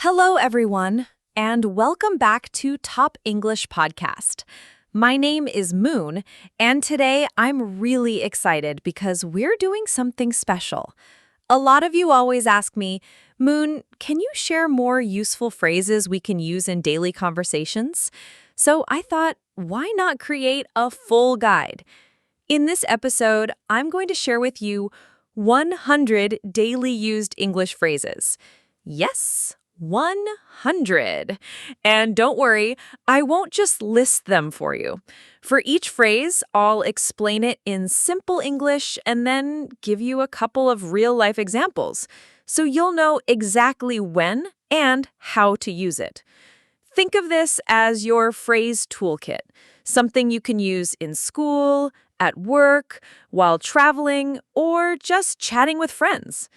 Hello, everyone, and welcome back to Top English Podcast. My name is Moon, and today I'm really excited because we're doing something special. A lot of you always ask me, Moon, can you share more useful phrases we can use in daily conversations? So I thought, why not create a full guide? In this episode, I'm going to share with you 100 daily used English phrases. Yes, 100. And don't worry, I won't just list them for you. For each phrase, I'll explain it in simple English and then give you a couple of real-life examples, so you'll know exactly when and how to use it. Think of this as your phrase toolkit, something you can use in school, at work, while traveling, or just chatting with friends.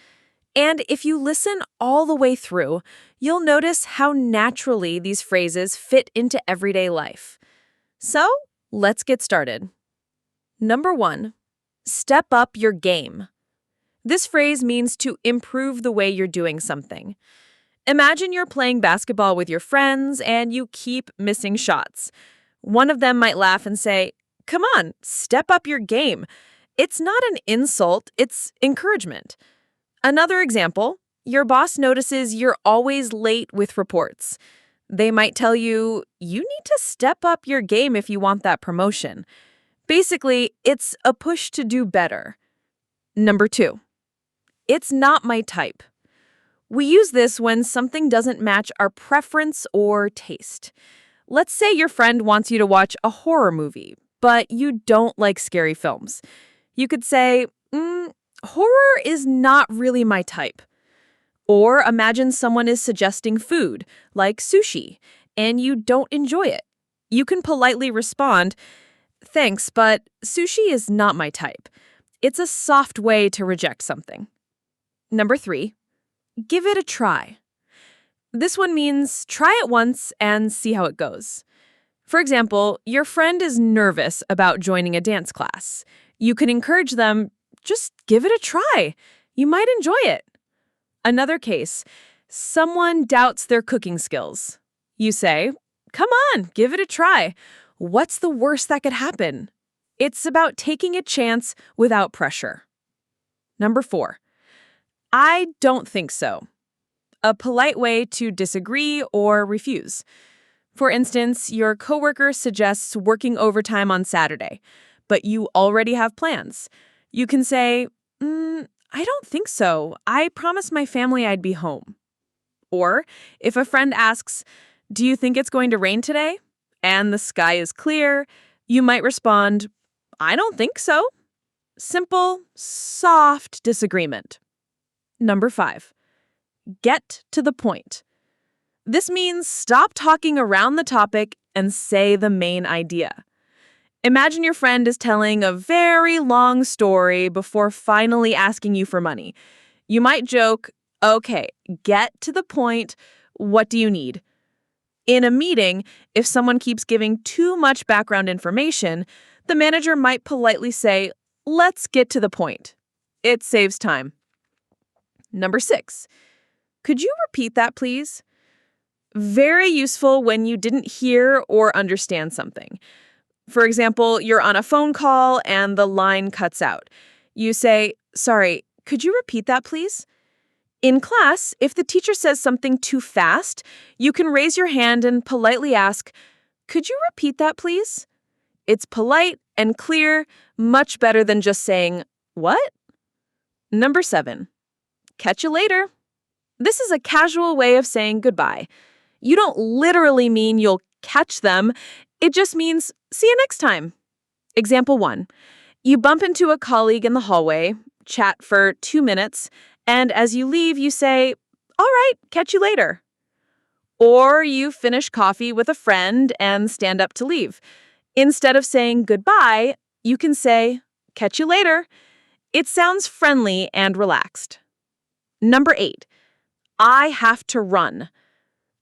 And if you listen all the way through, you'll notice how naturally these phrases fit into everyday life. So, let's get started. Number 1, step up your game. This phrase means to improve the way you're doing something. Imagine you're playing basketball with your friends and you keep missing shots. One of them might laugh and say, "Come on, step up your game." It's not an insult, it's encouragement. Another example, your boss notices you're always late with reports. They might tell you, you need to step up your game if you want that promotion. Basically, it's a push to do better. Number 2, it's not my type. We use this when something doesn't match our preference or taste. Let's say your friend wants you to watch a horror movie, but you don't like scary films. You could say, horror is not really my type. Or imagine someone is suggesting food, like sushi, and you don't enjoy it. You can politely respond, "Thanks, but sushi is not my type." It's a soft way to reject something. Number 3, give it a try. This one means try it once and see how it goes. For example, your friend is nervous about joining a dance class. You can encourage them, just give it a try. You might enjoy it. Another case, someone doubts their cooking skills. You say, "Come on, give it a try. What's the worst that could happen?" It's about taking a chance without pressure. Number 4, I don't think so. A polite way to disagree or refuse. For instance, your coworker suggests working overtime on Saturday, but you already have plans. You can say, I don't think so. I promised my family I'd be home. Or if a friend asks, do you think it's going to rain today? And the sky is clear, you might respond, I don't think so. Simple, soft disagreement. Number 5, get to the point. This means stop talking around the topic and say the main idea. Imagine your friend is telling a very long story before finally asking you for money. You might joke, okay, get to the point. What do you need? In a meeting, if someone keeps giving too much background information, the manager might politely say, let's get to the point. It saves time. Number 6, could you repeat that, please? Very useful when you didn't hear or understand something. For example, you're on a phone call and the line cuts out. You say, sorry, could you repeat that, please? In class, if the teacher says something too fast, you can raise your hand and politely ask, could you repeat that, please? It's polite and clear, much better than just saying, what? Number 7, catch you later. This is a casual way of saying goodbye. You don't literally mean you'll catch them. It just means see you next time. Example 1. You bump into a colleague in the hallway, chat for 2 minutes, and as you leave, you say, all right, catch you later. Or you finish coffee with a friend and stand up to leave. Instead of saying goodbye, you can say, catch you later. It sounds friendly and relaxed. Number 8, I have to run.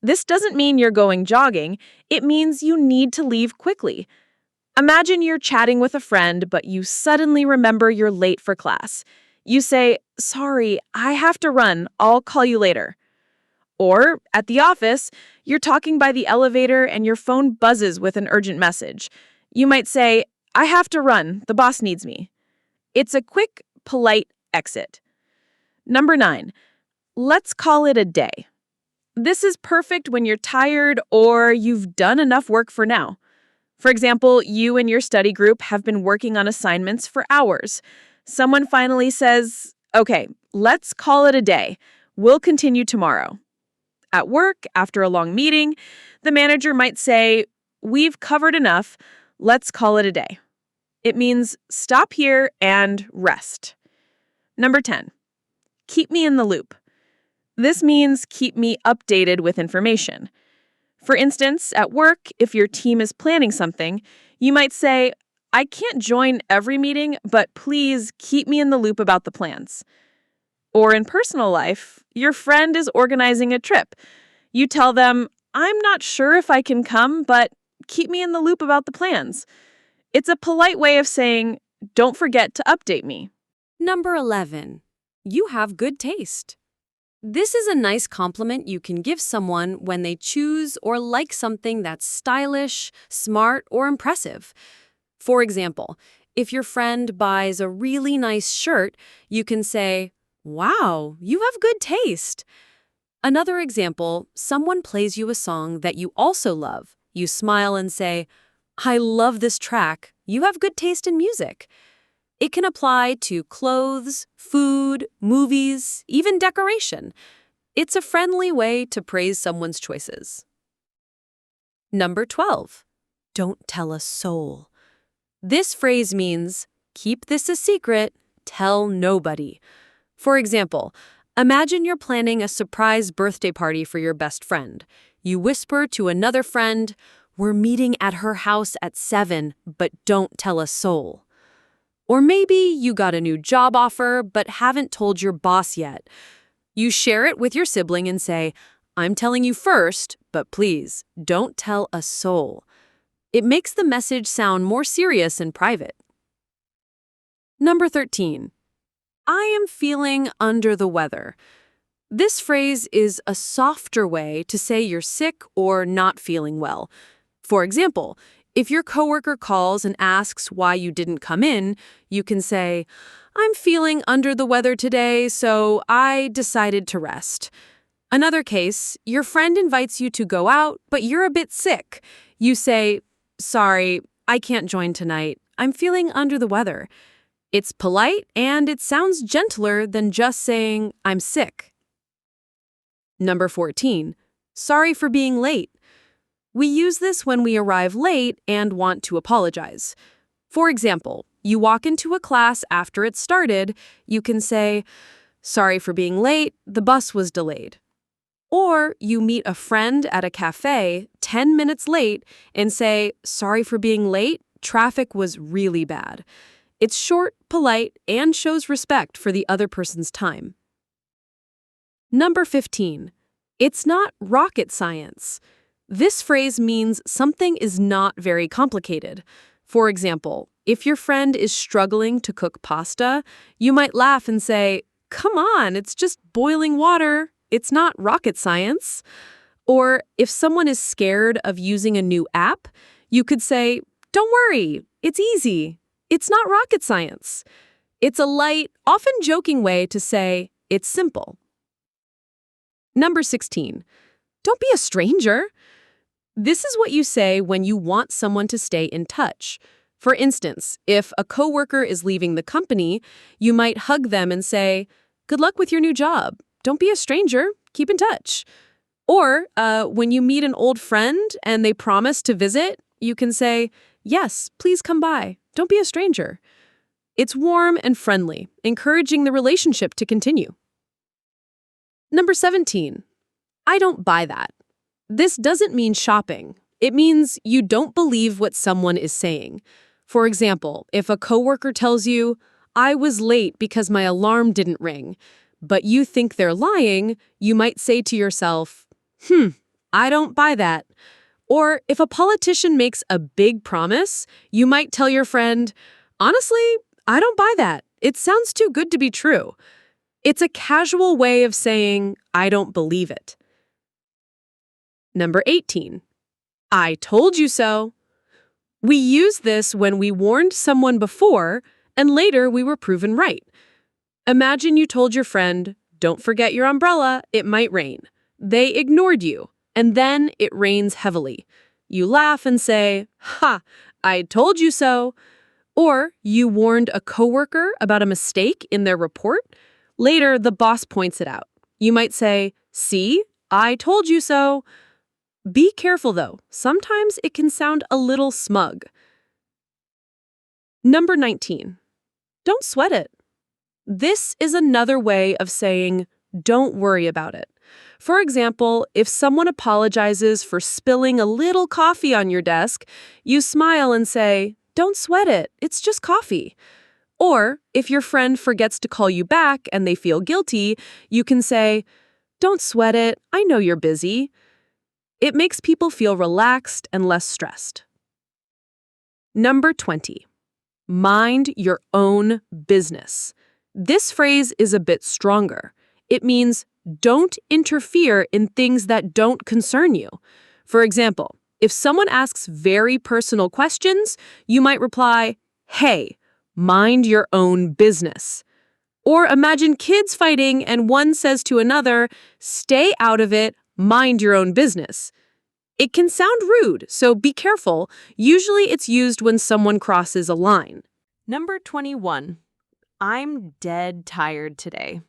This doesn't mean you're going jogging. It means you need to leave quickly. Imagine you're chatting with a friend, but you suddenly remember you're late for class. You say, sorry, I have to run. I'll call you later. Or at the office, you're talking by the elevator and your phone buzzes with an urgent message. You might say, I have to run, the boss needs me. It's a quick, polite exit. Number 9, let's call it a day. This is perfect when you're tired or you've done enough work for now. For example, you and your study group have been working on assignments for hours. Someone finally says, okay, let's call it a day. We'll continue tomorrow. At work, after a long meeting, the manager might say, we've covered enough. Let's call it a day. It means stop here and rest. Number 10, keep me in the loop. This means keep me updated with information. For instance, at work, if your team is planning something, you might say, I can't join every meeting, but please keep me in the loop about the plans. Or in personal life, your friend is organizing a trip. You tell them, I'm not sure if I can come, but keep me in the loop about the plans. It's a polite way of saying, don't forget to update me. Number 11, you have good taste. This is a nice compliment you can give someone when they choose or like something that's stylish, smart, or impressive. For example, if your friend buys a really nice shirt, you can say, wow, you have good taste. Another example, someone plays you a song that you also love. You smile and say, I love this track. You have good taste in music. It can apply to clothes, food, movies, even decoration. It's a friendly way to praise someone's choices. Number 12, don't tell a soul. This phrase means, keep this a secret, tell nobody. For example, imagine you're planning a surprise birthday party for your best friend. You whisper to another friend, we're meeting at her house at 7, but don't tell a soul. Or maybe you got a new job offer but haven't told your boss yet. You share it with your sibling and say, I'm telling you first, but please, don't tell a soul. It makes the message sound more serious and private. Number 13, I am feeling under the weather. This phrase is a softer way to say you're sick or not feeling well. For example, if your coworker calls and asks why you didn't come in, you can say, I'm feeling under the weather today, so I decided to rest. Another case, your friend invites you to go out, but you're a bit sick. You say, sorry, I can't join tonight. I'm feeling under the weather. It's polite and it sounds gentler than just saying, I'm sick. Number 14, sorry for being late. We use this when we arrive late and want to apologize. For example, you walk into a class after it started, you can say, sorry for being late, the bus was delayed. Or you meet a friend at a cafe 10 minutes late and say, sorry for being late, traffic was really bad. It's short, polite, and shows respect for the other person's time. Number 15, it's not rocket science. This phrase means something is not very complicated. For example, if your friend is struggling to cook pasta, you might laugh and say, come on, it's just boiling water. It's not rocket science. Or if someone is scared of using a new app, you could say, don't worry, it's easy. It's not rocket science. It's a light, often joking way to say it's simple. Number 16, don't be a stranger. This is what you say when you want someone to stay in touch. For instance, if a coworker is leaving the company, you might hug them and say, good luck with your new job. Don't be a stranger. Keep in touch. Or when you meet an old friend and they promise to visit, you can say, yes, please come by. Don't be a stranger. It's warm and friendly, encouraging the relationship to continue. Number 17, I don't buy that. This doesn't mean shopping. It means you don't believe what someone is saying. For example, if a coworker tells you, I was late because my alarm didn't ring, but you think they're lying, you might say to yourself, I don't buy that. Or if a politician makes a big promise, you might tell your friend, honestly, I don't buy that. It sounds too good to be true. It's a casual way of saying, I don't believe it. Number 18. I told you so. We use this when we warned someone before and later we were proven right. Imagine you told your friend, "Don't forget your umbrella, it might rain." They ignored you, and then it rains heavily. You laugh and say, "Ha, I told you so." Or you warned a coworker about a mistake in their report. Later, the boss points it out. You might say, "See, I told you so." Be careful, though. Sometimes it can sound a little smug. Number 19. Don't sweat it. This is another way of saying, don't worry about it. For example, if someone apologizes for spilling a little coffee on your desk, you smile and say, "Don't sweat it, it's just coffee." Or if your friend forgets to call you back and they feel guilty, you can say, "Don't sweat it, I know you're busy." It makes people feel relaxed and less stressed. Number 20. Mind your own business. This phrase is a bit stronger. It means don't interfere in things that don't concern you. For example, if someone asks very personal questions, you might reply, "Hey, mind your own business." Or imagine kids fighting and one says to another, "Stay out of it, mind your own business." It can sound rude, so be careful. Usually it's used when someone crosses a line. Number 21. I'm dead tired today.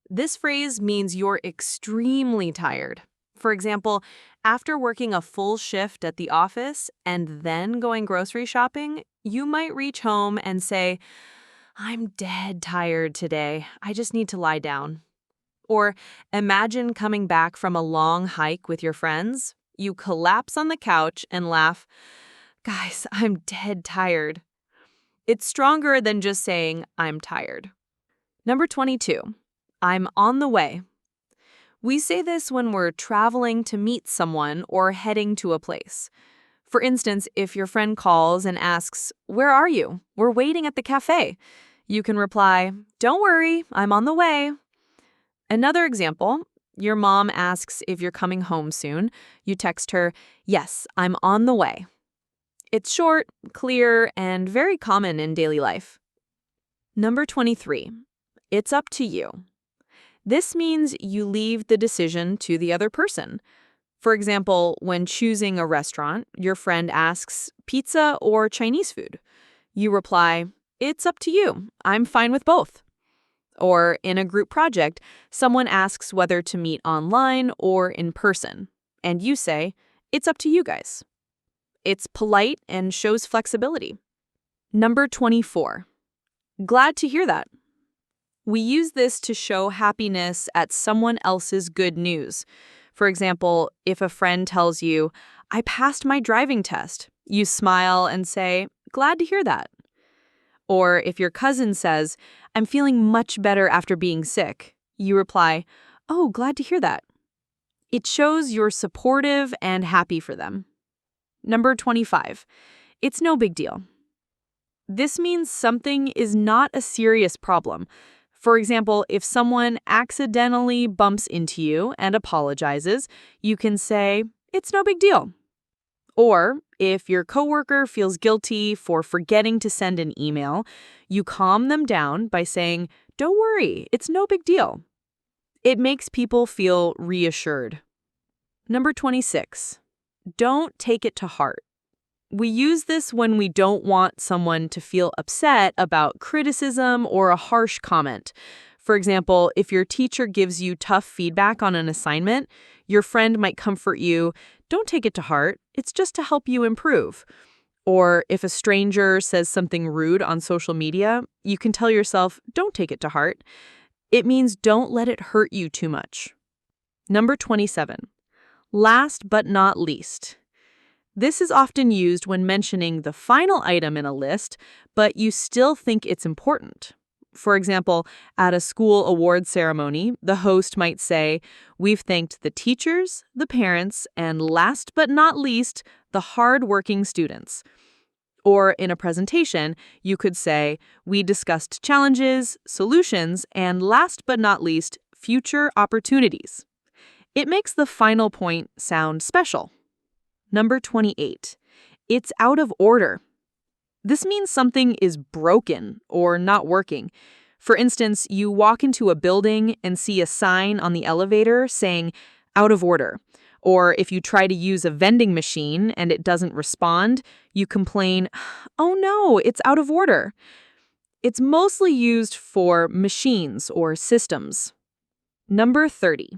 This phrase means you're extremely tired. For example, after working a full shift at the office and then going grocery shopping, you might reach home and say, "I'm dead tired today. I just need to lie down." Or imagine coming back from a long hike with your friends. You collapse on the couch and laugh, "Guys, I'm dead tired." It's stronger than just saying, "I'm tired." Number 22. I'm on the way. We say this when we're traveling to meet someone or heading to a place. For instance, if your friend calls and asks, "Where are you? We're waiting at the cafe." You can reply, "Don't worry, I'm on the way." Another example, your mom asks if you're coming home soon. You text her, "Yes, I'm on the way." It's short, clear, and very common in daily life. Number 23. It's up to you. This means you leave the decision to the other person. For example, when choosing a restaurant, your friend asks, "Pizza or Chinese food?" You reply, "It's up to you. I'm fine with both." Or in a group project, someone asks whether to meet online or in person, and you say, "It's up to you guys." It's polite and shows flexibility. Number 24. Glad to hear that. We use this to show happiness at someone else's good news. For example, if a friend tells you, "I passed my driving test," you smile and say, "Glad to hear that." Or if your cousin says, "I'm feeling much better after being sick," you reply, "Oh, glad to hear that." It shows you're supportive and happy for them. Number 25. It's no big deal. This means something is not a serious problem. For example, if someone accidentally bumps into you and apologizes, you can say, "It's no big deal." Or if your coworker feels guilty for forgetting to send an email, you calm them down by saying, "Don't worry, it's no big deal." It makes people feel reassured. Number 26. Don't take it to heart. We use this when we don't want someone to feel upset about criticism or a harsh comment. For example, if your teacher gives you tough feedback on an assignment, your friend might comfort you, "Don't take it to heart, it's just to help you improve." Or if a stranger says something rude on social media, you can tell yourself, "Don't take it to heart." It means don't let it hurt you too much. Number 27. Last but not least. This is often used when mentioning the final item in a list, but you still think it's important. For example, at a school award ceremony, the host might say, "We've thanked the teachers, the parents, and last but not least, the hard-working students." Or in a presentation, you could say, "We discussed challenges, solutions, and last but not least, future opportunities." It makes the final point sound special. Number 28. It's out of order. This means something is broken or not working. For instance, you walk into a building and see a sign on the elevator saying, out of order. Or if you try to use a vending machine and it doesn't respond, you complain, oh no, it's out of order. It's mostly used for machines or systems. Number 30.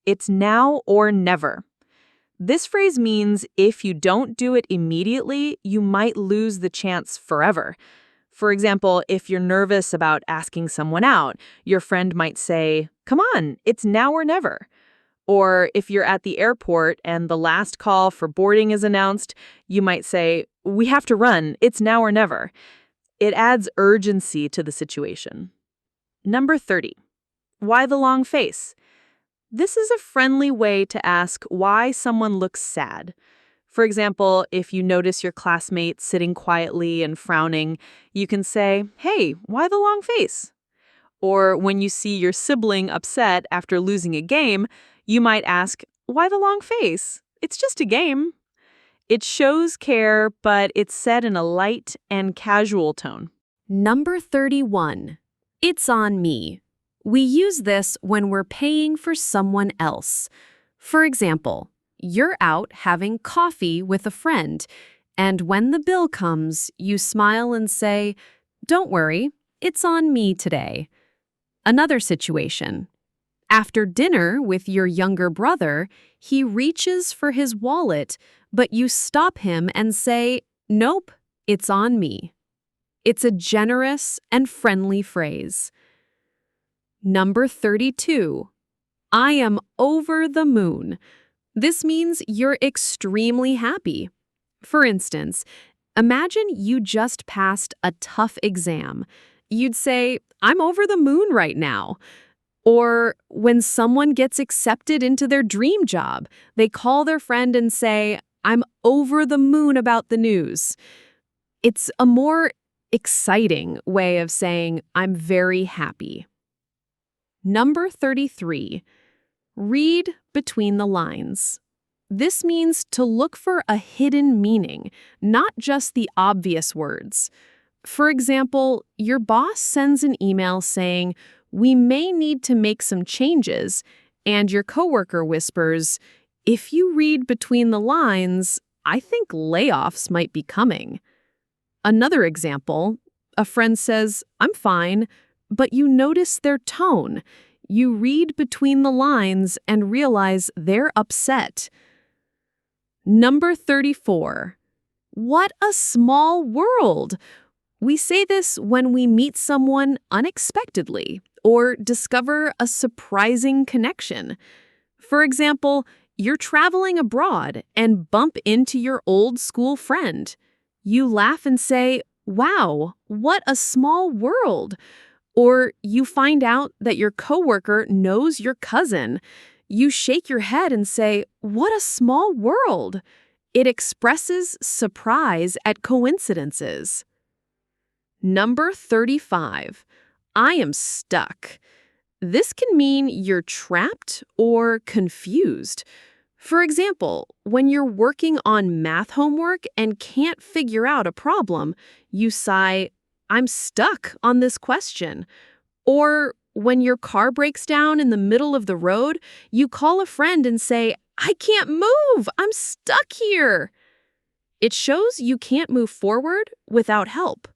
It's now or never. This phrase means if you don't do it immediately, you might lose the chance forever. For example, if you're nervous about asking someone out, your friend might say, come on, it's now or never. Or if you're at the airport and the last call for boarding is announced, you might say, we have to run, it's now or never. It adds urgency to the situation. Number 30. Why the long face? This is a friendly way to ask why someone looks sad. For example, if you notice your classmate sitting quietly and frowning, you can say, hey, why the long face? Or when you see your sibling upset after losing a game, you might ask, why the long face? It's just a game. It shows care, but it's said in a light and casual tone. Number 31. It's on me. We use this when we're paying for someone else. For example, you're out having coffee with a friend, and when the bill comes, you smile and say, don't worry, it's on me today. Another situation. After dinner with your younger brother, he reaches for his wallet, but you stop him and say, nope, it's on me. It's a generous and friendly phrase. Number 32. I am over the moon. This means you're extremely happy. For instance, imagine you just passed a tough exam. You'd say, I'm over the moon right now. Or when someone gets accepted into their dream job, they call their friend and say, I'm over the moon about the news. It's a more exciting way of saying, I'm very happy. Number 33. Read between the lines. This means to look for a hidden meaning, not just the obvious words. For example, your boss sends an email saying, we may need to make some changes, and your coworker whispers, if you read between the lines, I think layoffs might be coming. Another example, a friend says, I'm fine, but you notice their tone. You read between the lines and realize they're upset. Number 34. What a small world! We say this when we meet someone unexpectedly or discover a surprising connection. For example, you're traveling abroad and bump into your old school friend. You laugh and say, wow, what a small world. Or you find out that your coworker knows your cousin. You shake your head and say, what a small world. It expresses surprise at coincidences. Number 35. I am stuck. This can mean you're trapped or confused. For example, when you're working on math homework and can't figure out a problem, you sigh, I'm stuck on this question. Or when your car breaks down in the middle of the road, you call a friend and say, I can't move, I'm stuck here. It shows you can't move forward without help.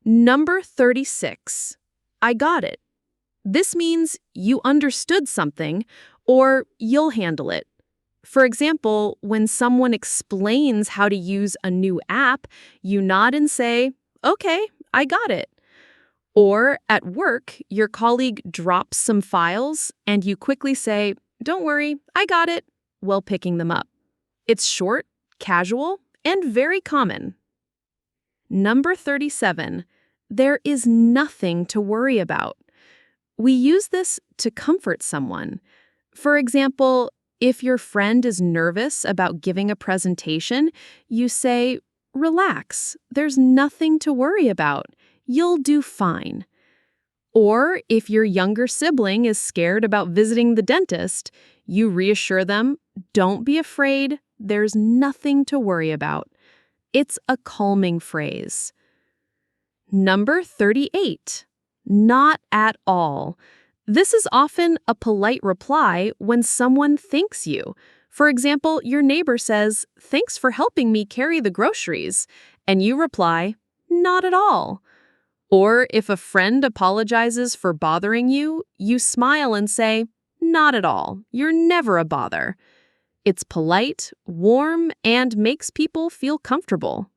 Number 36. I got it. This means you understood something or you'll handle it. For example, when someone explains how to use a new app, you nod and say, okay, I got it. Or at work, your colleague drops some files and you quickly say, don't worry, I got it, while picking them up. It's short, casual, and very common. Number 37. There is nothing to worry about. We use this to comfort someone. For example, if your friend is nervous about giving a presentation, you say, relax, there's nothing to worry about. You'll do fine. Or if your younger sibling is scared about visiting the dentist, You reassure them, don't be afraid, there's nothing to worry about. It's a calming phrase. Number 38, not at all. This is often a polite reply when someone thanks you. For example, your neighbor says, "Thanks for helping me carry the groceries," and you reply, "Not at all." Or if a friend apologizes for bothering you, you smile and say, "Not at all. You're never a bother." It's polite, warm, and makes people feel comfortable.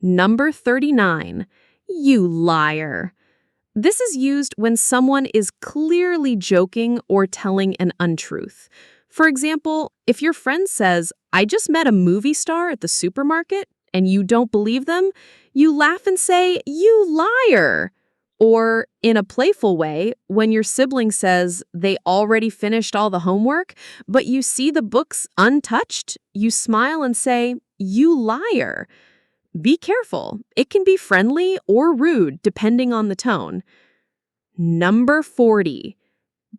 Number 39, you liar. This is used when someone is clearly joking or telling an untruth. For example, if your friend says, "I just met a movie star at the supermarket," and you don't believe them, you laugh and say, "You liar." Or in a playful way, when your sibling says they already finished all the homework, but you see the books untouched, you smile and say, "You liar." Be careful. It can be friendly or rude depending on the tone. Number 40,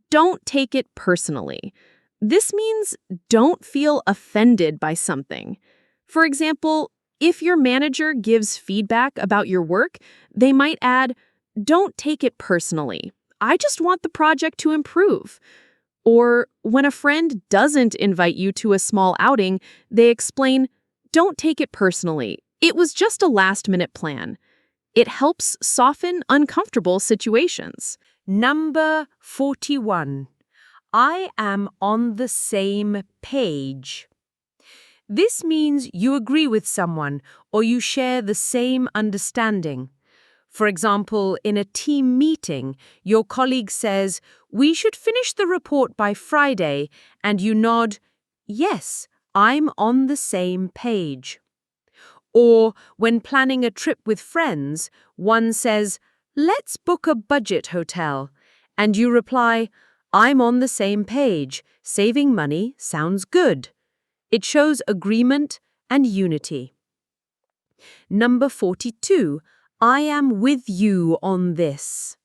don't take it personally. This means don't feel offended by something. For example, if your manager gives feedback about your work, they might add, "Don't take it personally. I just want the project to improve." Or when a friend doesn't invite you to a small outing, they explain, "Don't take it personally. It was just a last-minute plan." It helps soften uncomfortable situations. Number 41. I am on the same page. This means you agree with someone or you share the same understanding. For example, in a team meeting, your colleague says, "We should finish the report by Friday," and you nod, "Yes, I'm on the same page." Or when planning a trip with friends, one says, "Let's book a budget hotel," and you reply, "I'm on the same page. Saving money sounds good." It shows agreement and unity. Number 42, I am with you on this.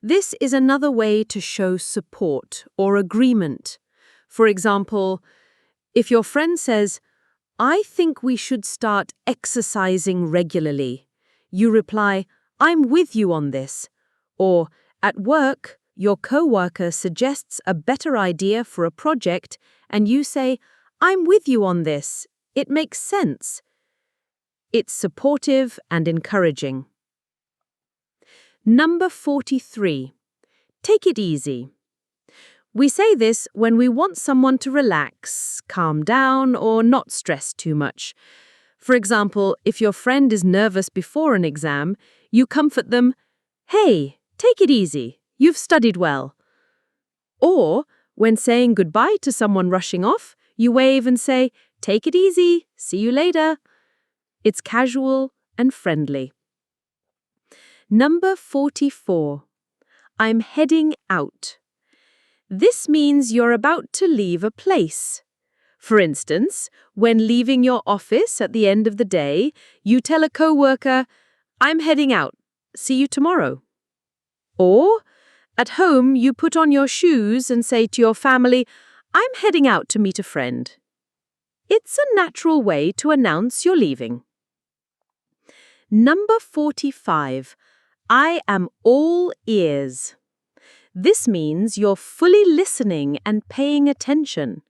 This is another way to show support or agreement. For example, if your friend says, "I think we should start exercising regularly," you reply, "I'm with you on this." Or, at work, your coworker suggests a better idea for a project, and you say, "I'm with you on this. It makes sense." It's supportive and encouraging. Number 43. Take it easy. We say this when we want someone to relax, calm down, or not stress too much. For example, if your friend is nervous before an exam, you comfort them, "Hey, take it easy. You've studied well." Or, when saying goodbye to someone rushing off, you wave and say, "Take it easy. See you later." It's casual and friendly. Number 44. I'm heading out. This means you're about to leave a place. For instance, when leaving your office at the end of the day, you tell a coworker, "I'm heading out. See you tomorrow." Or, at home, you put on your shoes and say to your family, "I'm heading out to meet a friend." It's a natural way to announce you're leaving. Number 45. I am all ears. This means you're fully listening and paying attention.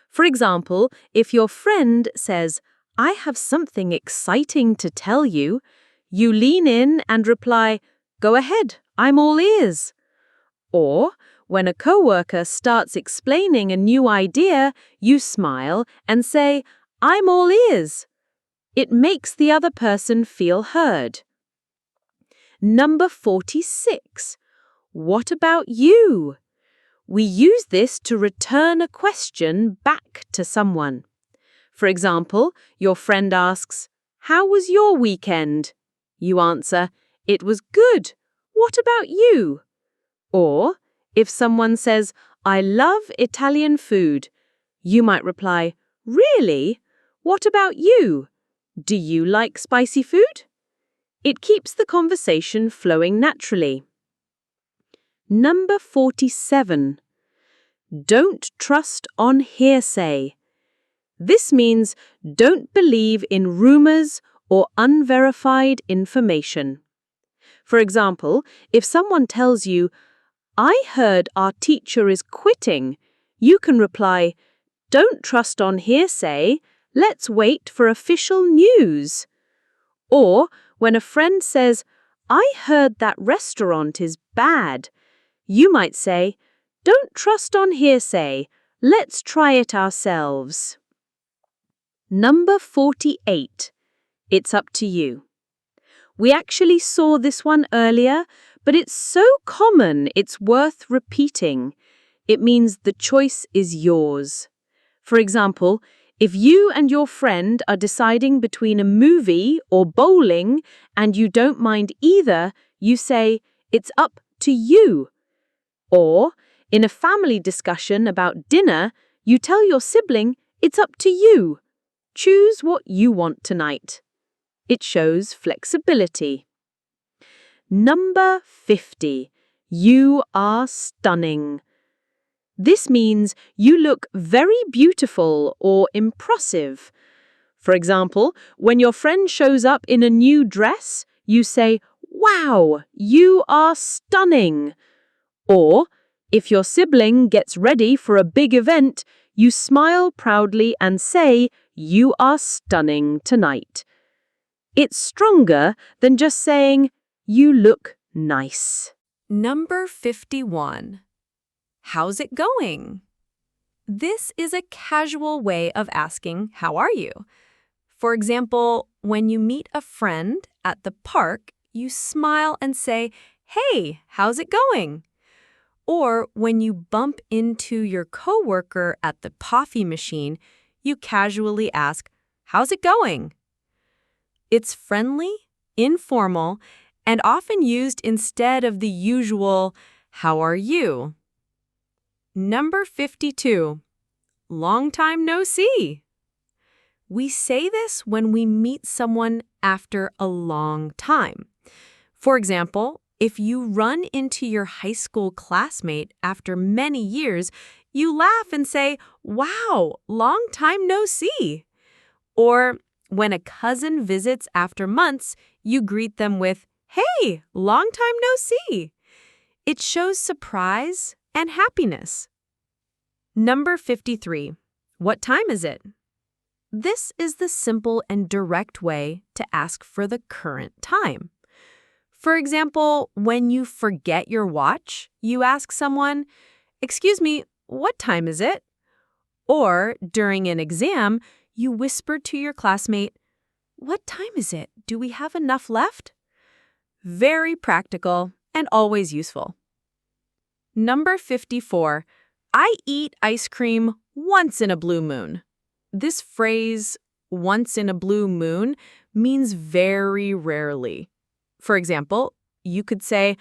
For example, if your friend says, "I have something exciting to tell you," you lean in and reply, "Go ahead, I'm all ears." Or, when a coworker starts explaining a new idea, you smile and say, "I'm all ears." It makes the other person feel heard. Number 46. What about you? We use this to return a question back to someone. For example, your friend asks, "How was your weekend?" You answer, "It was good. What about you?" Or, if someone says, "I love Italian food," you might reply, "Really? What about you? Do you like spicy food?" It keeps the conversation flowing naturally. Number 47. don't trust on hearsay. This means don't believe in rumors or unverified information. For example, if someone tells you, I heard our teacher is quitting, you can reply, don't trust on hearsay, let's wait for official news. Or when a friend says, I heard that restaurant is bad, you might say, don't trust on hearsay, let's try it ourselves. Number 48. It's up to you. We actually saw this one earlier, but it's so common it's worth repeating. It means the choice is yours. For example, if you and your friend are deciding between a movie or bowling and you don't mind either, you say, it's up to you. Or, in a family discussion about dinner, you tell your sibling, it's up to you. Choose what you want tonight. It shows flexibility. Number 50. You are stunning. This means you look very beautiful or impressive. For example, when your friend shows up in a new dress, you say, wow, you are stunning. Or, if your sibling gets ready for a big event, you smile proudly and say, you are stunning tonight. It's stronger than just saying, you look nice. Number 51. How's it going? This is a casual way of asking, how are you? For example, when you meet a friend at the park, you smile and say, hey, how's it going? Or when you bump into your coworker at the coffee machine, you casually ask, how's it going? It's friendly, informal, and often used instead of the usual, how are you? Number 52. Long time no see. We say this when we meet someone after a long time. For example, if you run into your high school classmate after many years, you laugh and say, wow, long time no see. Or when a cousin visits after months, you greet them with, hey, long time no see. It shows surprise and happiness. Number 53. What time is it? This is the simple and direct way to ask for the current time. For example, when you forget your watch, you ask someone, excuse me, what time is it? Or during an exam, you whisper to your classmate, what time is it? Do we have enough left? Very practical and always useful. Number 54. I eat ice cream once in a blue moon. This phrase, once in a blue moon, means very rarely. For example, you could say,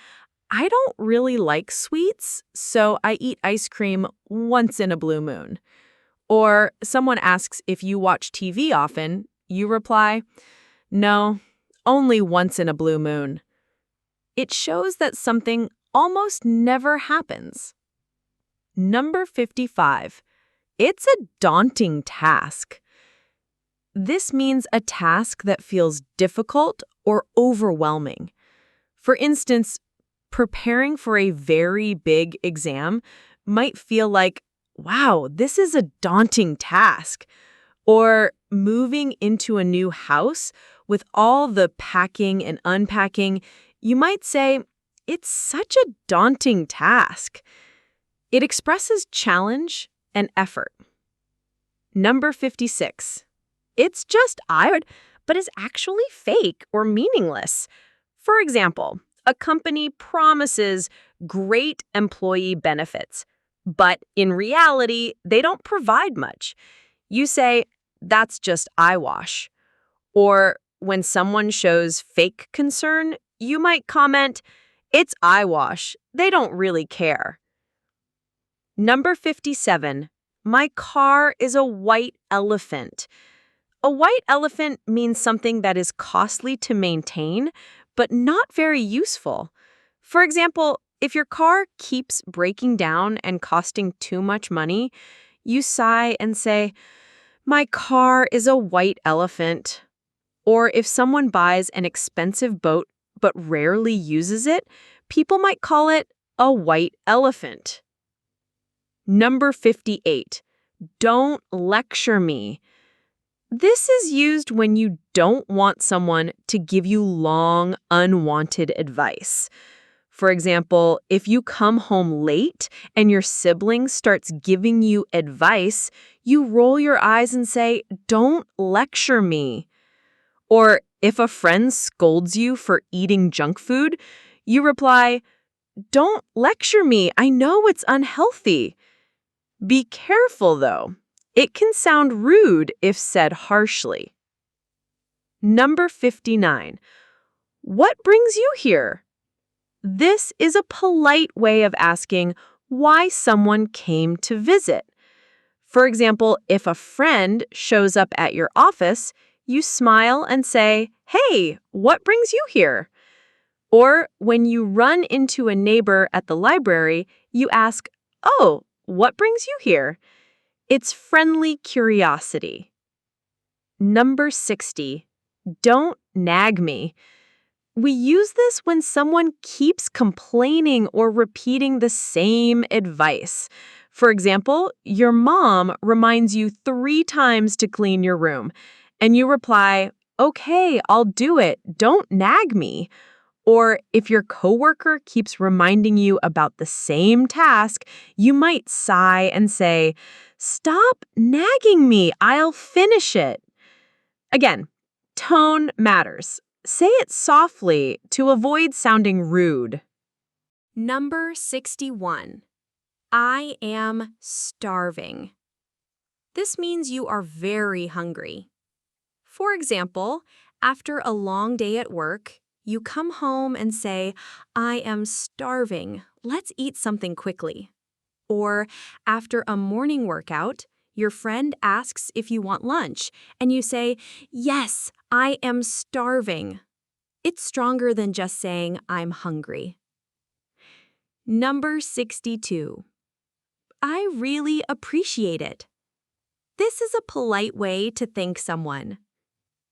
I don't really like sweets, so I eat ice cream once in a blue moon. Or someone asks if you watch TV often, you reply, no, only once in a blue moon. It shows that something almost never happens. Number 55. It's a daunting task. This means a task that feels difficult or overwhelming. For instance, preparing for a very big exam might feel like, wow, this is a daunting task. Or moving into a new house with all the packing and unpacking, you might say, it's such a daunting task. It expresses challenge and effort. Number 56. It's just odd, but is actually fake or meaningless. For example, a company promises great employee benefits, but in reality, they don't provide much. You say, that's just eyewash. Or when someone shows fake concern, you might comment, it's eyewash. They don't really care. Number 57. My car is a white elephant. A white elephant means something that is costly to maintain, but not very useful. For example, If your car keeps breaking down and costing too much money, you sigh and say, "My car is a white elephant." Or if someone buys an expensive boat but rarely uses it, people might call it a white elephant. Number 58. Don't lecture me. This is used when you don't want someone to give you long, unwanted advice. For example, if you come home late and your sibling starts giving you advice, you roll your eyes and say, "Don't lecture me." Or if a friend scolds you for eating junk food, you reply, "Don't lecture me. I know it's unhealthy." Be careful, though. It can sound rude if said harshly. Number 59. What brings you here? This is a polite way of asking why someone came to visit. For example, if a friend shows up at your office, you smile and say, "Hey, what brings you here?" Or when you run into a neighbor at the library, you ask, "Oh, what brings you here?" It's friendly curiosity. Number 60. Don't nag me. We use this when someone keeps complaining or repeating the same advice. For example, your mom reminds you 3 times to clean your room, and you reply, "Okay, I'll do it. Don't nag me." Or if your coworker keeps reminding you about the same task, you might sigh and say, "Stop nagging me. I'll finish it." Again, tone matters. Say it softly to avoid sounding rude. Number 61. I am starving. This means you are very hungry. For example, after a long day at work, you come home and say, "I am starving. Let's eat something quickly." Or after a morning workout, your friend asks if you want lunch, and you say, "Yes, I am starving." It's stronger than just saying, "I'm hungry." Number 62. I really appreciate it. This is a polite way to thank someone.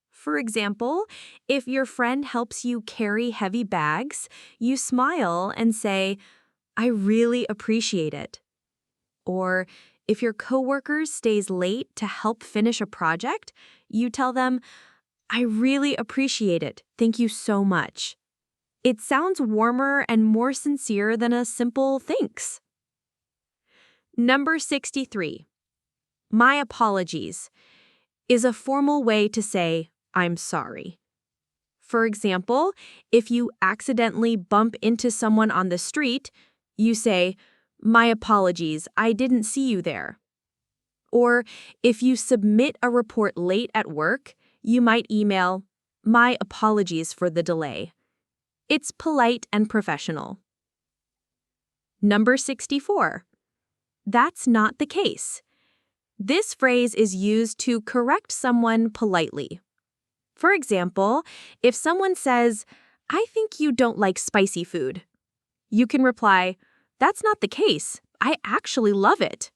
For example, if your friend helps you carry heavy bags, you smile and say, "I really appreciate it." Or if your coworker stays late to help finish a project, you tell them, "I really appreciate it. Thank you so much." It sounds warmer and more sincere than a simple thanks. Number 63. My apologies is a formal way to say, "I'm sorry." For example, if you accidentally bump into someone on the street, you say, "My apologies, I didn't see you there." Or if you submit a report late at work, you might email, "My apologies for the delay." It's polite and professional. Number 64. That's not the case. This phrase is used to correct someone politely. For example, if someone says, "I think you don't like spicy food," you can reply, "That's not the case. I actually love it."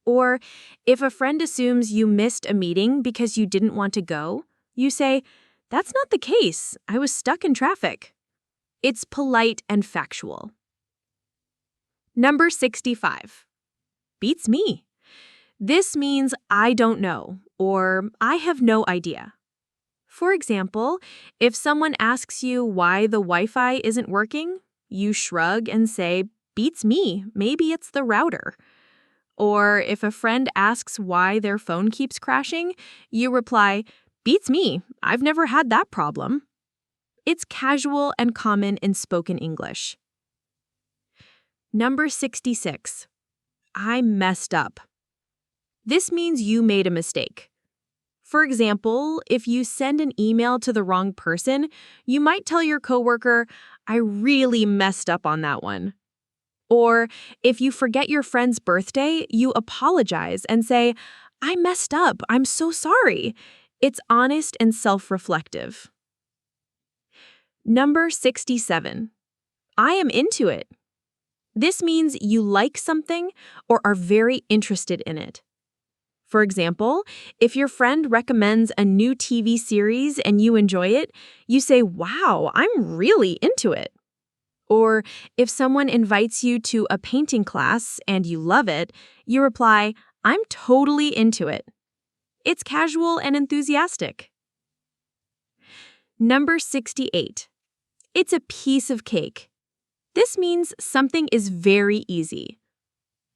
Or if a friend assumes you missed a meeting because you didn't want to go, you say, "That's not the case. I was stuck in traffic." It's polite and factual. Number 65. Beats me. This means I don't know or I have no idea. For example, if someone asks you why the Wi-Fi isn't working, you shrug and say, "Beats me. Maybe it's the router." Or if a friend asks why their phone keeps crashing, you reply, "Beats me. I've never had that problem." It's casual and common in spoken English. Number 66. I messed up. This means you made a mistake. For example, if you send an email to the wrong person, you might tell your coworker, "I really messed up on that one." Or if you forget your friend's birthday, you apologize and say, "I messed up. I'm so sorry." It's honest and self-reflective. Number 67. I am into it. This means you like something or are very interested in it. For example, if your friend recommends a new TV series and you enjoy it, you say, "Wow, I'm really into it." Or if someone invites you to a painting class and you love it, you reply, "I'm totally into it." It's casual and enthusiastic. Number 68. It's a piece of cake. This means something is very easy.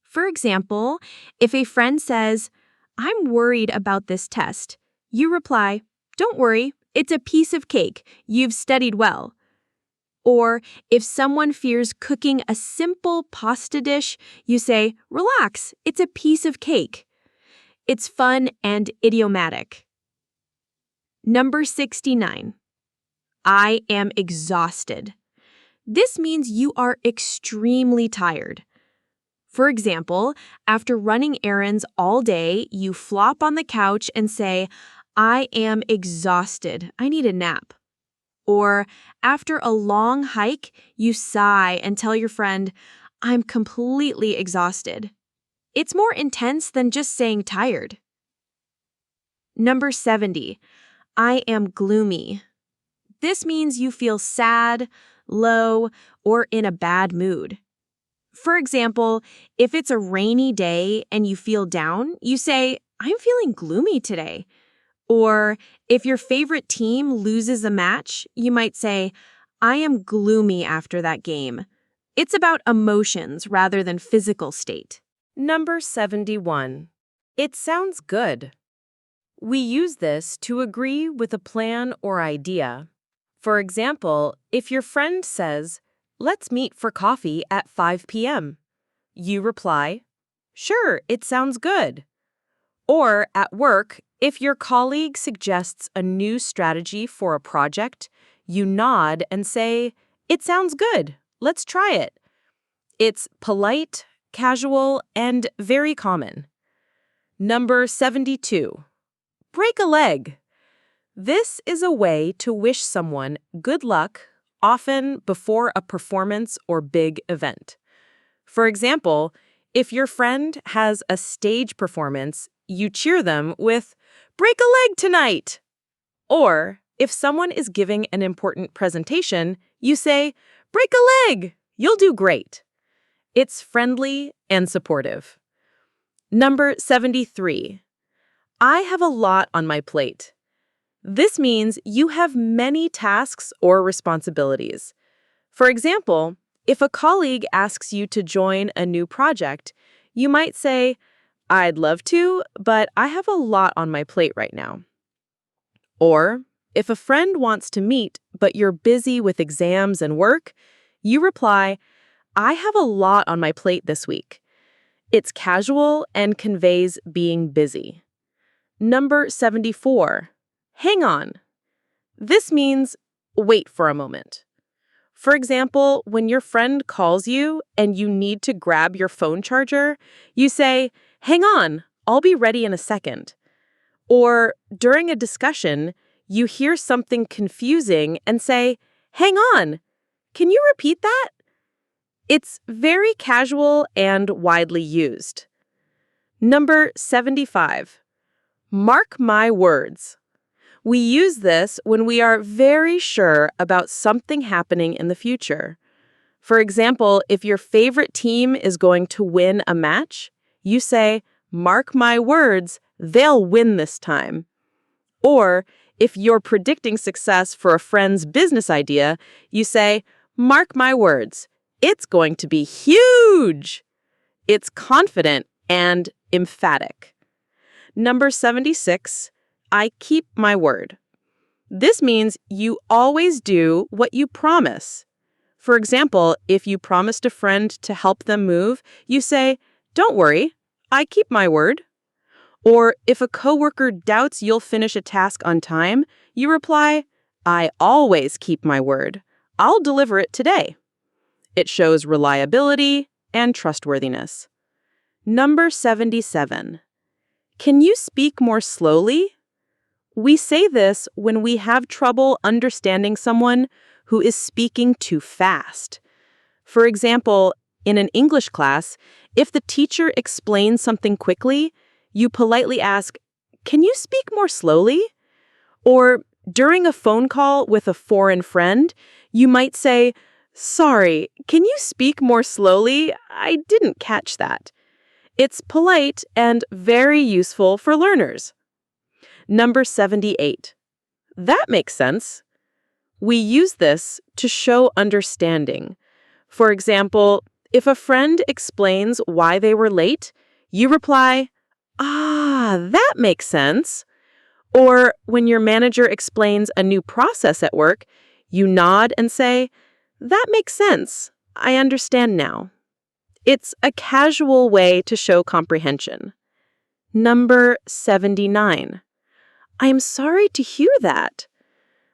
For example, if a friend says, "I'm worried about this test," you reply, "Don't worry, it's a piece of cake. You've studied well." Or if someone fears cooking a simple pasta dish, you say, "Relax, it's a piece of cake." It's fun and idiomatic. Number 69. I am exhausted. This means you are extremely tired. For example, after running errands all day, you flop on the couch and say, "I am exhausted. I need a nap." Or after a long hike, you sigh and tell your friend, "I'm completely exhausted." It's more intense than just saying tired. Number 70. I am gloomy. This means you feel sad, low, or in a bad mood. For example, if it's a rainy day and you feel down, you say, "I'm feeling gloomy today." Or if your favorite team loses a match, you might say, "I am gloomy after that game." It's about emotions rather than physical state. Number 71. It sounds good. We use this to agree with a plan or idea. For example, if your friend says, "Let's meet for coffee at 5 p.m., you reply, "Sure, it sounds good." Or at work, if your colleague suggests a new strategy for a project, you nod and say, "It sounds good. Let's try it." It's polite, casual, and very common. Number 72. Break a leg. This is a way to wish someone good luck, often before a performance or big event. For example, if your friend has a stage performance, you cheer them with, "Break a leg tonight." Or if someone is giving an important presentation, you say, "Break a leg. You'll do great." It's friendly and supportive. Number 73. I have a lot on my plate. This means you have many tasks or responsibilities. For example, if a colleague asks you to join a new project, you might say, "I'd love to, but I have a lot on my plate right now." Or, if a friend wants to meet, but you're busy with exams and work, you reply, "I have a lot on my plate this week." It's casual and conveys being busy. Number 74. Hang on. This means wait for a moment. For example, when your friend calls you and you need to grab your phone charger, you say, "Hang on, I'll be ready in a second." Or during a discussion, you hear something confusing and say, "Hang on, can you repeat that?" It's very casual and widely used. Number 75. Mark my words. We use this when we are very sure about something happening in the future. For example, if your favorite team is going to win a match, you say, "Mark my words, they'll win this time." Or if you're predicting success for a friend's business idea, you say, "Mark my words, it's going to be huge." It's confident and emphatic. Number 76, I keep my word. This means you always do what you promise. For example, if you promised a friend to help them move, you say, "Don't worry, I keep my word." Or if a coworker doubts you'll finish a task on time, you reply, "I always keep my word. I'll deliver it today." It shows reliability and trustworthiness. Number 77. Can you speak more slowly? We say this when we have trouble understanding someone who is speaking too fast. For example, In an English class, if the teacher explains something quickly, you politely ask, "Can you speak more slowly?" Or during a phone call with a foreign friend, you might say, "Sorry, can you speak more slowly? I didn't catch that." It's polite and very useful for learners. Number 78. That makes sense. We use this to show understanding. For example, if a friend explains why they were late, you reply, "Ah, that makes sense." Or when your manager explains a new process at work, you nod and say, "That makes sense. I understand now." It's a casual way to show comprehension. Number 79. "I'm sorry to hear that."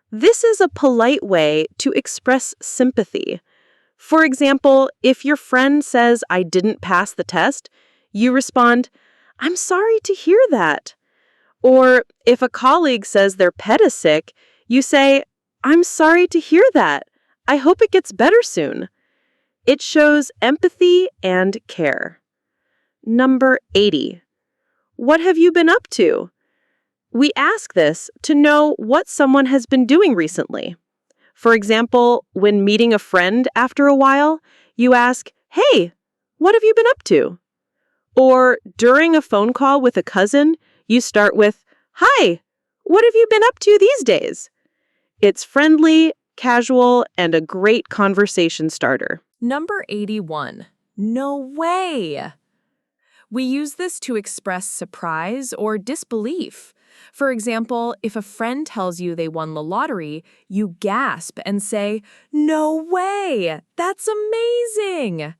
This is a polite way to express sympathy. For example, if your friend says, "I didn't pass the test," you respond, "I'm sorry to hear that." Or if a colleague says their pet is sick, you say, "I'm sorry to hear that. I hope it gets better soon." It shows empathy and care. Number 80. What have you been up to? We ask this to know what someone has been doing recently. For example, when meeting a friend after a while, you ask, "Hey, what have you been up to?" Or during a phone call with a cousin, you start with, "Hi, what have you been up to these days?" It's friendly, casual, and a great conversation starter. Number 81. No way! We use this to express surprise or disbelief. For example, if a friend tells you they won the lottery, you gasp and say, "No way! That's amazing!"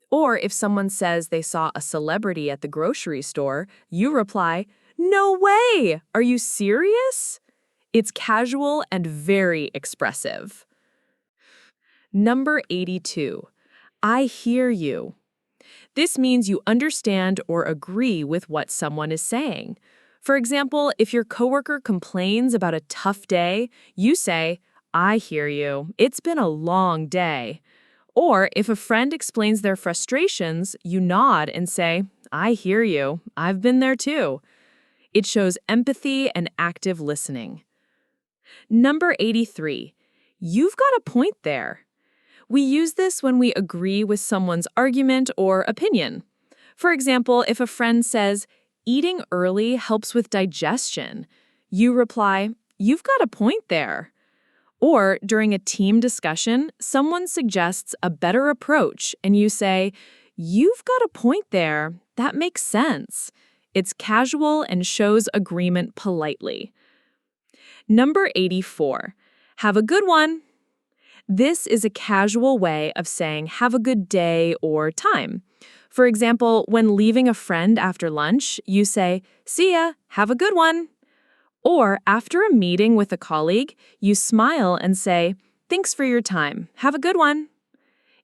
Or if someone says they saw a celebrity at the grocery store, you reply, "No way! Are you serious?" It's casual and very expressive. Number 82. I hear you. This means you understand or agree with what someone is saying. For example, if your coworker complains about a tough day, you say, "I hear you. It's been a long day." Or if a friend explains their frustrations, you nod and say, "I hear you. I've been there too." It shows empathy and active listening. Number 83. You've got a point there. We use this when we agree with someone's argument or opinion. For example, if a friend says, "Eating early helps with digestion," you reply, "You've got a point there." Or during a team discussion, someone suggests a better approach and you say, "You've got a point there. That makes sense." It's casual and shows agreement politely. Number 84. Have a good one. This is a casual way of saying have a good day or time. For example, when leaving a friend after lunch, you say, "See ya, have a good one." Or after a meeting with a colleague, you smile and say, "Thanks for your time. Have a good one."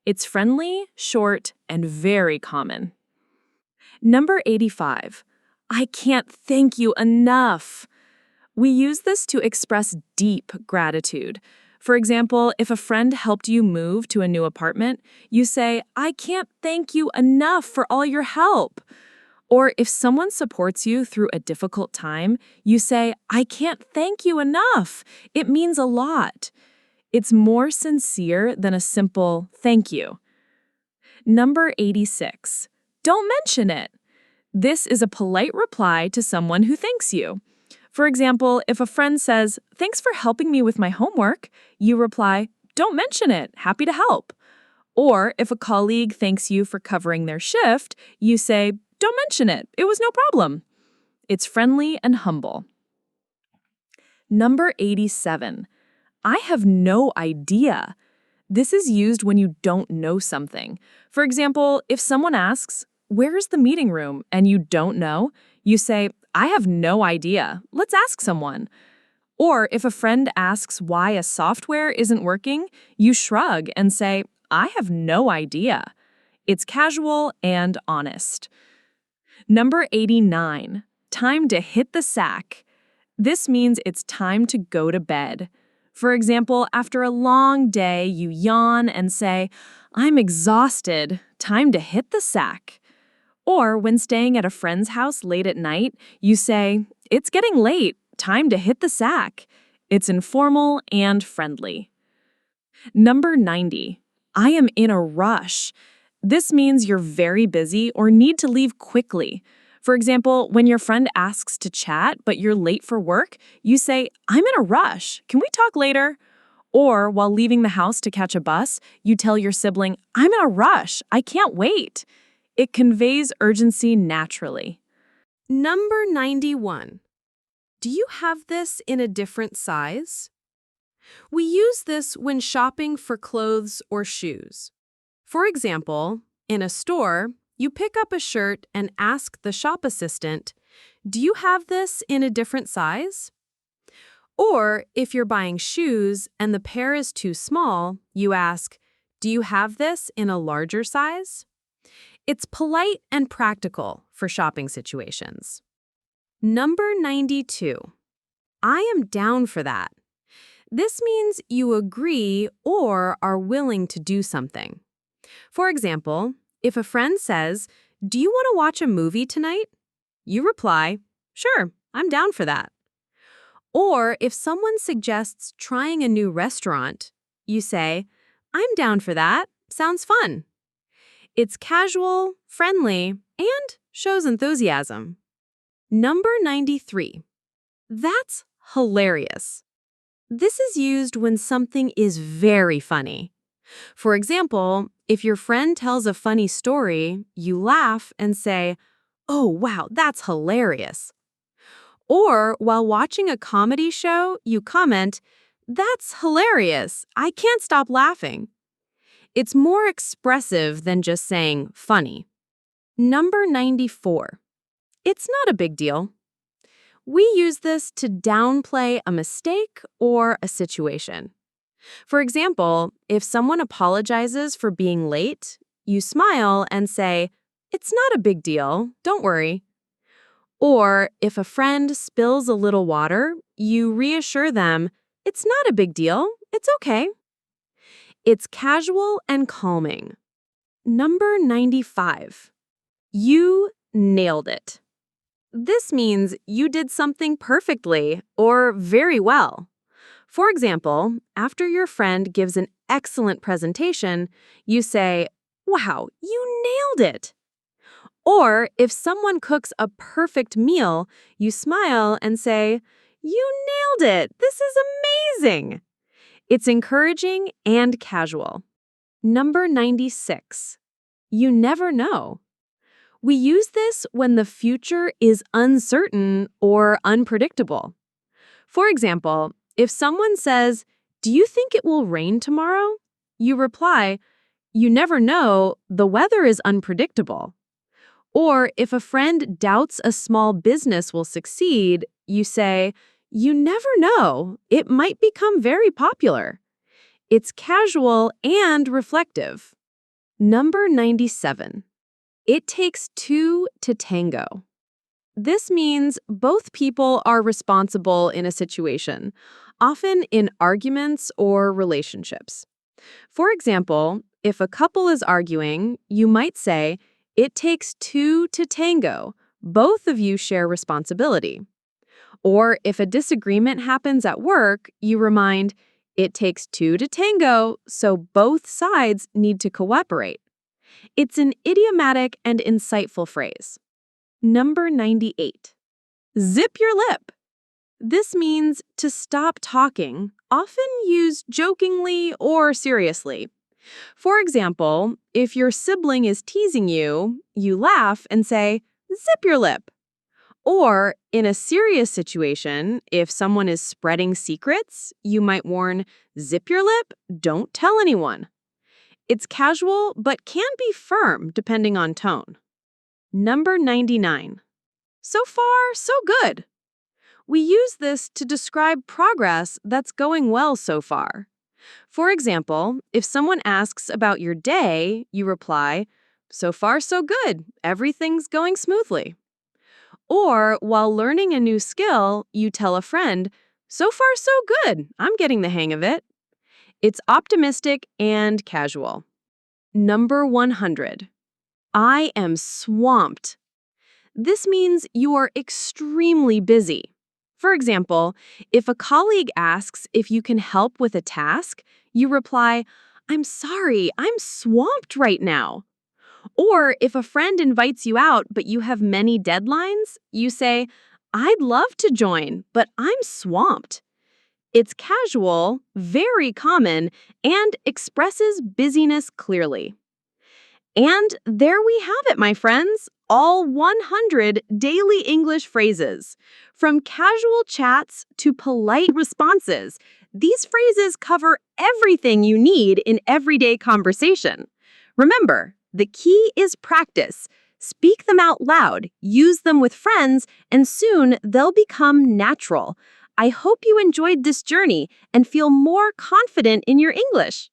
It's friendly, short, and very common. Number 85. I can't thank you enough. We use this to express deep gratitude. For example, if a friend helped you move to a new apartment, you say, "I can't thank you enough for all your help." Or if someone supports you through a difficult time, you say, "I can't thank you enough. It means a lot." It's more sincere than a simple thank you. Number 86. Don't mention it. This is a polite reply to someone who thanks you. For example, if a friend says, "Thanks for helping me with my homework," you reply, "Don't mention it. Happy to help." Or if a colleague thanks you for covering their shift, you say, "Don't mention it. It was no problem." It's friendly and humble. Number 87. I have no idea. This is used when you don't know something. For example, if someone asks, "Where is the meeting room?" and you don't know, you say, "I have no idea. Let's ask someone." Or if a friend asks why a software isn't working, you shrug and say, "I have no idea." It's casual and honest. Number 89. Time to hit the sack. This means it's time to go to bed. For example, after a long day, you yawn and say, "I'm exhausted. Time to hit the sack." Or when staying at a friend's house late at night, you say, "It's getting late. Time to hit the sack." It's informal and friendly. Number 90. I am in a rush. This means you're very busy or need to leave quickly. For example, when your friend asks to chat but you're late for work, you say, "I'm in a rush. Can we talk later?" Or while leaving the house to catch a bus, you tell your sibling, "I'm in a rush. I can't wait." It conveys urgency naturally. Number 91. Do you have this in a different size? We use this when shopping for clothes or shoes. For example, in a store, you pick up a shirt and ask the shop assistant, "Do you have this in a different size?" Or if you're buying shoes and the pair is too small, you ask, "Do you have this in a larger size?" It's polite and practical for shopping situations. Number 92. I am down for that. This means you agree or are willing to do something. For example, if a friend says, "Do you want to watch a movie tonight?" You reply, "Sure, I'm down for that." Or if someone suggests trying a new restaurant, you say, "I'm down for that. Sounds fun." It's casual, friendly, and shows enthusiasm. Number 93. That's hilarious. This is used when something is very funny. For example, if your friend tells a funny story, you laugh and say, "Oh, wow, that's hilarious." Or while watching a comedy show, you comment, "That's hilarious. I can't stop laughing." It's more expressive than just saying funny. Number 94. It's not a big deal. We use this to downplay a mistake or a situation. For example, if someone apologizes for being late, you smile and say, "It's not a big deal, don't worry." Or if a friend spills a little water, you reassure them, "It's not a big deal, it's okay." It's casual and calming. Number 95. You nailed it. This means you did something perfectly or very well. For example, after your friend gives an excellent presentation, you say, "Wow, you nailed it." Or if someone cooks a perfect meal, you smile and say, "You nailed it. This is amazing." It's encouraging and casual. Number 96. You never know. We use this when the future is uncertain or unpredictable. For example, if someone says, "Do you think it will rain tomorrow?" You reply, "You never know, the weather is unpredictable." Or if a friend doubts a small business will succeed, you say, "You never know, it might become very popular." It's casual and reflective. Number 97. It takes two to tango. This means both people are responsible in a situation, often in arguments or relationships. For example, if a couple is arguing, you might say, "It takes two to tango. Both of you share responsibility." Or if a disagreement happens at work, you remind, "It takes two to tango, so both sides need to cooperate." It's an idiomatic and insightful phrase. Number 98. Zip your lip. This means to stop talking, often used jokingly or seriously. For example, if your sibling is teasing you, you laugh and say, "Zip your lip." Or in a serious situation, if someone is spreading secrets, you might warn, "Zip your lip, don't tell anyone." It's casual but can be firm depending on tone. Number 99. So far, so good. We use this to describe progress that's going well so far. For example, if someone asks about your day, you reply, "So far, so good. Everything's going smoothly." Or while learning a new skill, you tell a friend, So far, so good. I'm getting the hang of it. It's optimistic and casual. Number 100. I am swamped. This means you are extremely busy. For example, if a colleague asks if you can help with a task, you reply, I'm sorry, I'm swamped right now. Or if a friend invites you out but you have many deadlines, you say, I'd love to join, but I'm swamped. It's casual, very common, and expresses busyness clearly. And there we have it, my friends, all 100 daily English phrases. From casual chats to polite responses, these phrases cover everything you need in everyday conversation. Remember, the key is practice. Speak them out loud, use them with friends, and soon they'll become natural. I hope you enjoyed this journey and feel more confident in your English.